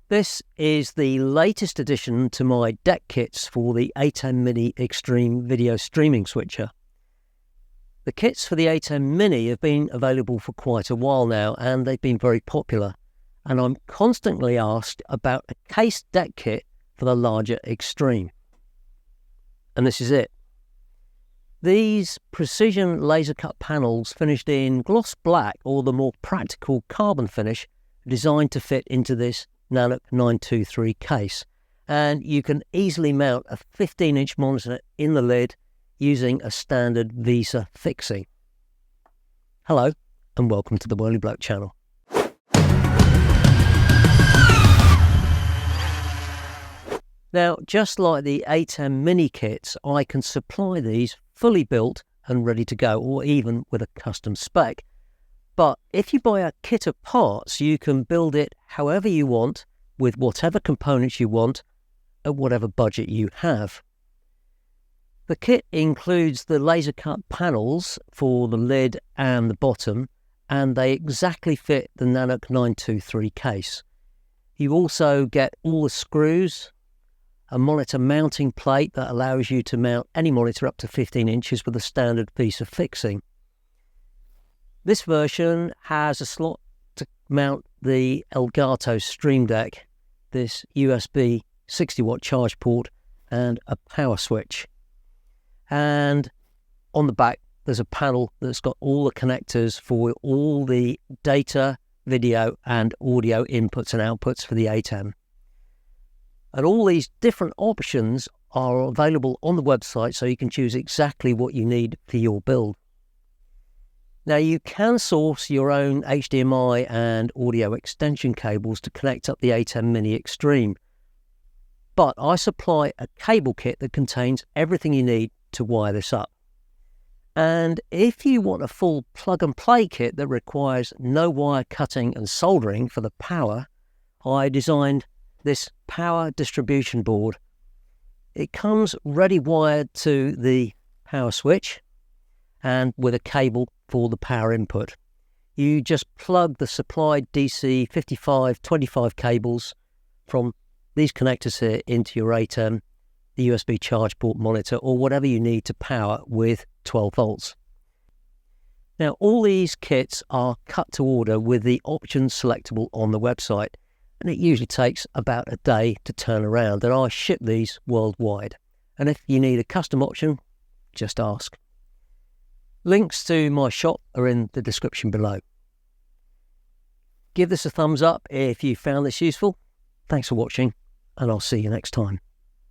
This is the latest addition to my deck kits for the ATEM Mini Extreme video streaming switcher. The kits for the ATEM Mini have been available for quite a while now, and they've been very popular, and I'm constantly asked about a case deck kit for the larger Extreme. And this is it. These precision laser cut panels finished in gloss black or the more practical carbon finish are designed to fit into this Nanook 923 case, and you can easily mount a 15-inch monitor in the lid using a standard Visa fixing. Hello and welcome to the Whirly Bloke channel. Now, just like the ATEM Mini kits, I can supply these fully built and ready to go, or even with a custom spec. But if you buy a kit of parts, you can build it however you want, with whatever components you want, at whatever budget you have. The kit includes the laser cut panels for the lid and the bottom, and they exactly fit the Nanook 923 case. You also get all the screws, a monitor mounting plate that allows you to mount any monitor up to 15 inches with a standard Visa fixing. This version has a slot to mount the Elgato Stream Deck, this USB 60-watt charge port, and a power switch. And on the back, there's a panel that's got all the connectors for all the data, video, and audio inputs and outputs for the ATEM. And all these different options are available on the website, so you can choose exactly what you need for your build. Now, you can source your own HDMI and audio extension cables to connect up the ATEM Mini Extreme, but I supply a cable kit that contains everything you need to wire this up. And if you want a full plug-and-play kit that requires no wire cutting and soldering for the power, I designed this power distribution board. It comes ready wired to the power switch and with a cable for the power input. You just plug the supplied DC 5525 cables from these connectors here into your ATEM, the USB charge port monitor, or whatever you need to power with 12 volts. Now, all these kits are cut to order with the options selectable on the website, and it usually takes about a day to turn around, and I ship these worldwide. And if you need a custom option, just ask. Links to my shop are in the description below. Give this a thumbs up if you found this useful. Thanks for watching, and I'll see you next time.